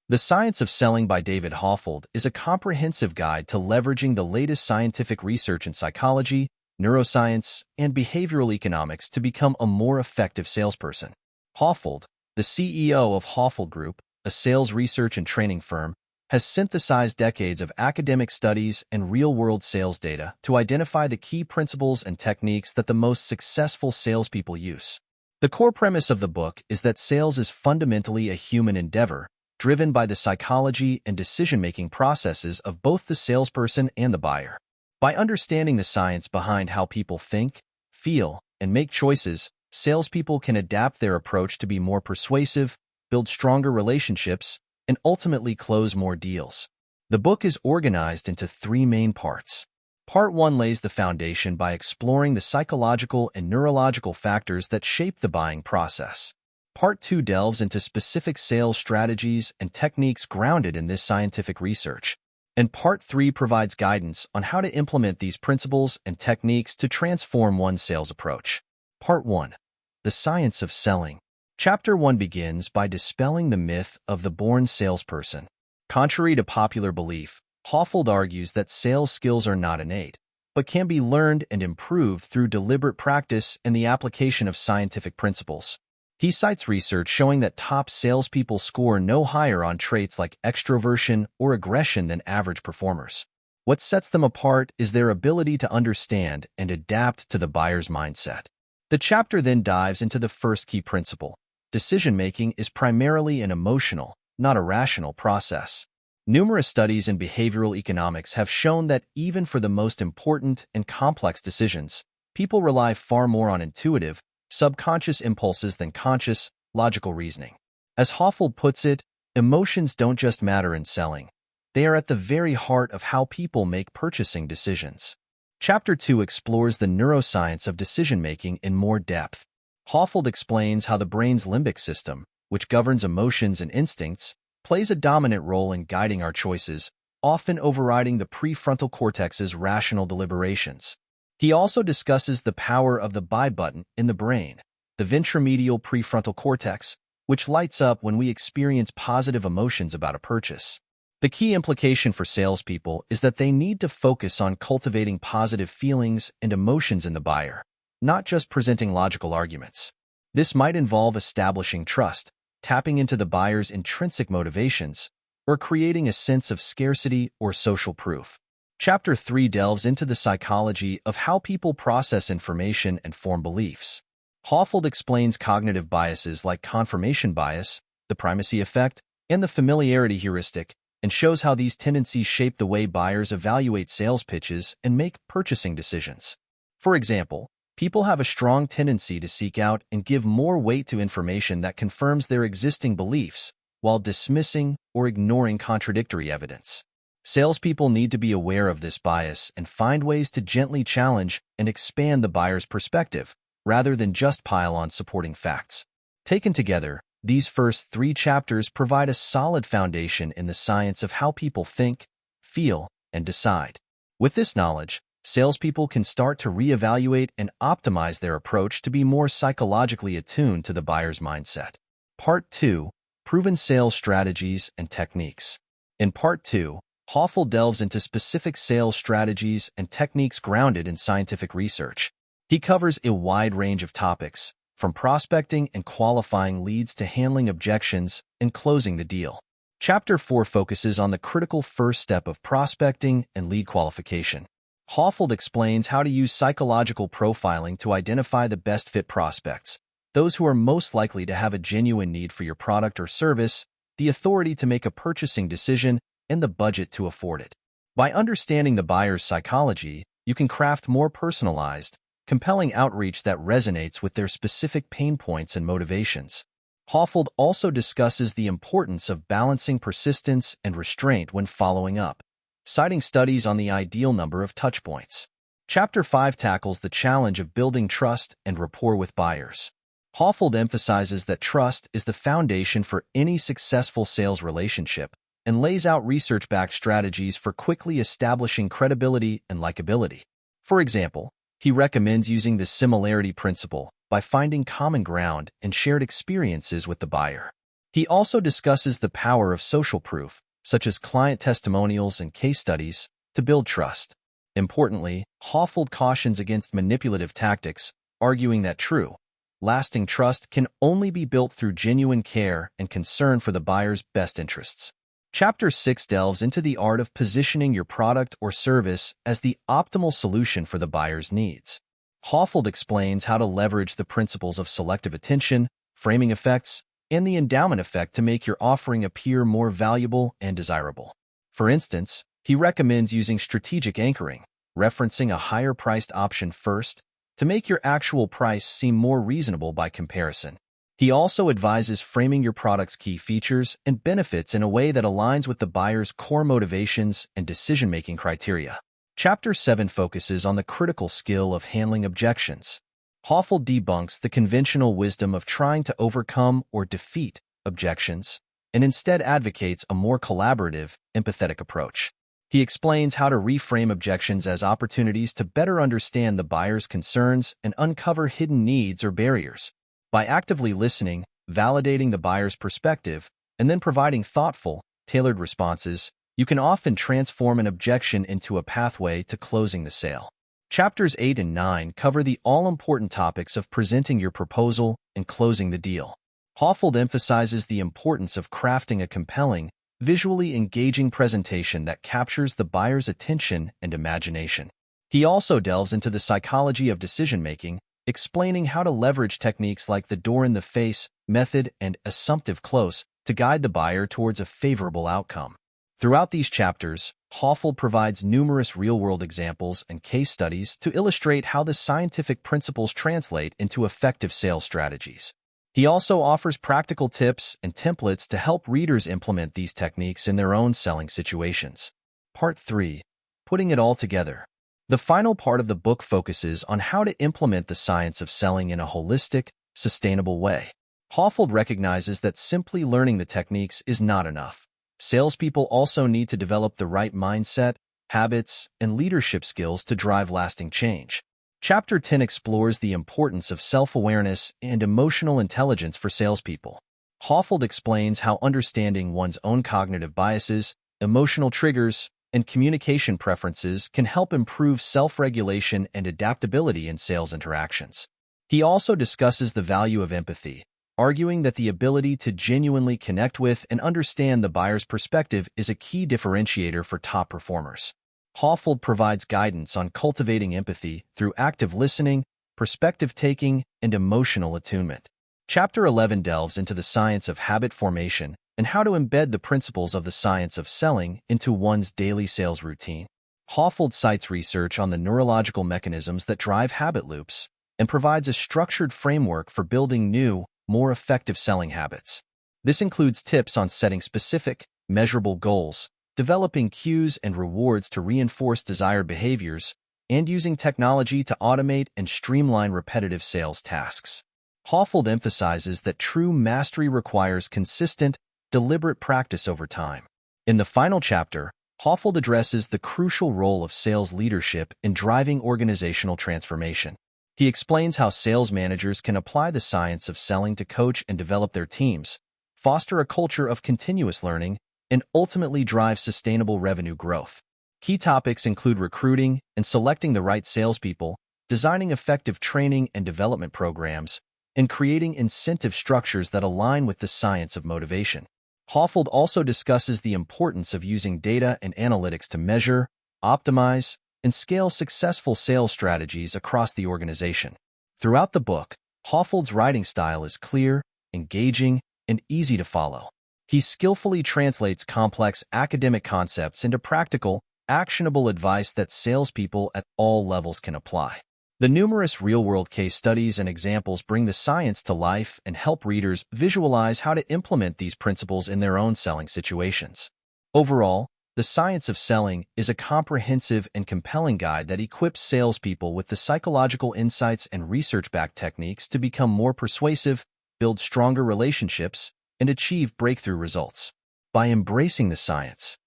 The Science of Selling by David Hoffeld is a comprehensive guide to leveraging the latest scientific research in psychology, neuroscience, and behavioral economics to become a more effective salesperson. Hoffeld, the CEO of Hoffeld Group, a sales research and training firm, has synthesized decades of academic studies and real-world sales data to identify the key principles and techniques that the most successful salespeople use. The core premise of the book is that sales is fundamentally a human endeavor, driven by the psychology and decision-making processes of both the salesperson and the buyer. By understanding the science behind how people think, feel, and make choices, salespeople can adapt their approach to be more persuasive, build stronger relationships, and ultimately close more deals. The book is organized into three main parts. Part 1 lays the foundation by exploring the psychological and neurological factors that shape the buying process. Part 2 delves into specific sales strategies and techniques grounded in this scientific research. And Part 3 provides guidance on how to implement these principles and techniques to transform one's sales approach. Part 1. The Science of Selling. Chapter 1 begins by dispelling the myth of the born salesperson. Contrary to popular belief, Hoffeld argues that sales skills are not innate, but can be learned and improved through deliberate practice and the application of scientific principles. He cites research showing that top salespeople score no higher on traits like extroversion or aggression than average performers. What sets them apart is their ability to understand and adapt to the buyer's mindset. The chapter then dives into the first key principle. Decision-making is primarily an emotional, not a rational process. Numerous studies in behavioral economics have shown that even for the most important and complex decisions, people rely far more on intuitive, subconscious impulses than conscious, logical reasoning. As Hoffeld puts it, emotions don't just matter in selling. They are at the very heart of how people make purchasing decisions. Chapter 2 explores the neuroscience of decision-making in more depth. Hoffeld explains how the brain's limbic system, which governs emotions and instincts, plays a dominant role in guiding our choices, often overriding the prefrontal cortex's rational deliberations. He also discusses the power of the buy button in the brain, the ventromedial prefrontal cortex, which lights up when we experience positive emotions about a purchase. The key implication for salespeople is that they need to focus on cultivating positive feelings and emotions in the buyer, not just presenting logical arguments. This might involve establishing trust, tapping into the buyer's intrinsic motivations, or creating a sense of scarcity or social proof. Chapter 3 delves into the psychology of how people process information and form beliefs. Hoffeld explains cognitive biases like confirmation bias, the primacy effect, and the familiarity heuristic, and shows how these tendencies shape the way buyers evaluate sales pitches and make purchasing decisions. For example, people have a strong tendency to seek out and give more weight to information that confirms their existing beliefs, while dismissing or ignoring contradictory evidence. Salespeople need to be aware of this bias and find ways to gently challenge and expand the buyer's perspective, rather than just pile on supporting facts. Taken together, these first 3 chapters provide a solid foundation in the science of how people think, feel, and decide. With this knowledge, salespeople can start to reevaluate and optimize their approach to be more psychologically attuned to the buyer's mindset. Part 2. Proven Sales Strategies and Techniques. In Part 2, Hoffeld delves into specific sales strategies and techniques grounded in scientific research. He covers a wide range of topics, from prospecting and qualifying leads to handling objections and closing the deal. Chapter 4 focuses on the critical first step of prospecting and lead qualification. Hoffeld explains how to use psychological profiling to identify the best fit prospects, those who are most likely to have a genuine need for your product or service, the authority to make a purchasing decision, and the budget to afford it. By understanding the buyer's psychology, you can craft more personalized, compelling outreach that resonates with their specific pain points and motivations. Hoffeld also discusses the importance of balancing persistence and restraint when following up, citing studies on the ideal number of touchpoints. Chapter 5 tackles the challenge of building trust and rapport with buyers. Hoffeld emphasizes that trust is the foundation for any successful sales relationship, and lays out research-backed strategies for quickly establishing credibility and likability. For example, he recommends using the similarity principle by finding common ground and shared experiences with the buyer. He also discusses the power of social proof, such as client testimonials and case studies, to build trust. Importantly, Hoffeld cautions against manipulative tactics, arguing that true, lasting trust can only be built through genuine care and concern for the buyer's best interests. Chapter 6 delves into the art of positioning your product or service as the optimal solution for the buyer's needs. Hoffeld explains how to leverage the principles of selective attention, framing effects, and the endowment effect to make your offering appear more valuable and desirable. For instance, he recommends using strategic anchoring, referencing a higher-priced option first, to make your actual price seem more reasonable by comparison. He also advises framing your product's key features and benefits in a way that aligns with the buyer's core motivations and decision-making criteria. Chapter 7 focuses on the critical skill of handling objections. Hoffeld debunks the conventional wisdom of trying to overcome or defeat objections and instead advocates a more collaborative, empathetic approach. He explains how to reframe objections as opportunities to better understand the buyer's concerns and uncover hidden needs or barriers. By actively listening, validating the buyer's perspective, and then providing thoughtful, tailored responses, you can often transform an objection into a pathway to closing the sale. Chapters 8 and 9 cover the all-important topics of presenting your proposal and closing the deal. Hoffeld emphasizes the importance of crafting a compelling, visually engaging presentation that captures the buyer's attention and imagination. He also delves into the psychology of decision-making, explaining how to leverage techniques like the door-in-the-face method and assumptive close to guide the buyer towards a favorable outcome. Throughout these chapters, Hoffeld provides numerous real-world examples and case studies to illustrate how the scientific principles translate into effective sales strategies. He also offers practical tips and templates to help readers implement these techniques in their own selling situations. Part 3. Putting it all together. The final part of the book focuses on how to implement the science of selling in a holistic, sustainable way. Hoffeld recognizes that simply learning the techniques is not enough. Salespeople also need to develop the right mindset, habits, and leadership skills to drive lasting change. Chapter 10 explores the importance of self-awareness and emotional intelligence for salespeople. Hoffeld explains how understanding one's own cognitive biases, emotional triggers, and communication preferences can help improve self-regulation and adaptability in sales interactions. He also discusses the value of empathy, arguing that the ability to genuinely connect with and understand the buyer's perspective is a key differentiator for top performers. Hoffeld provides guidance on cultivating empathy through active listening, perspective-taking, and emotional attunement. Chapter 11 delves into the science of habit formation and how to embed the principles of the science of selling into one's daily sales routine. Hoffeld cites research on the neurological mechanisms that drive habit loops and provides a structured framework for building new, more effective selling habits. This includes tips on setting specific, measurable goals, developing cues and rewards to reinforce desired behaviors, and using technology to automate and streamline repetitive sales tasks. Hoffeld emphasizes that true mastery requires consistent, deliberate practice over time. In the final chapter, Hoffeld addresses the crucial role of sales leadership in driving organizational transformation. He explains how sales managers can apply the science of selling to coach and develop their teams, foster a culture of continuous learning, and ultimately drive sustainable revenue growth. Key topics include recruiting and selecting the right salespeople, designing effective training and development programs, and creating incentive structures that align with the science of motivation. Hoffeld also discusses the importance of using data and analytics to measure, optimize, and scale successful sales strategies across the organization. Throughout the book, Hoffeld's writing style is clear, engaging, and easy to follow. He skillfully translates complex academic concepts into practical, actionable advice that salespeople at all levels can apply. The numerous real-world case studies and examples bring the science to life and help readers visualize how to implement these principles in their own selling situations. Overall, The Science of Selling is a comprehensive and compelling guide that equips salespeople with the psychological insights and research-backed techniques to become more persuasive, build stronger relationships, and achieve breakthrough results. By embracing the science,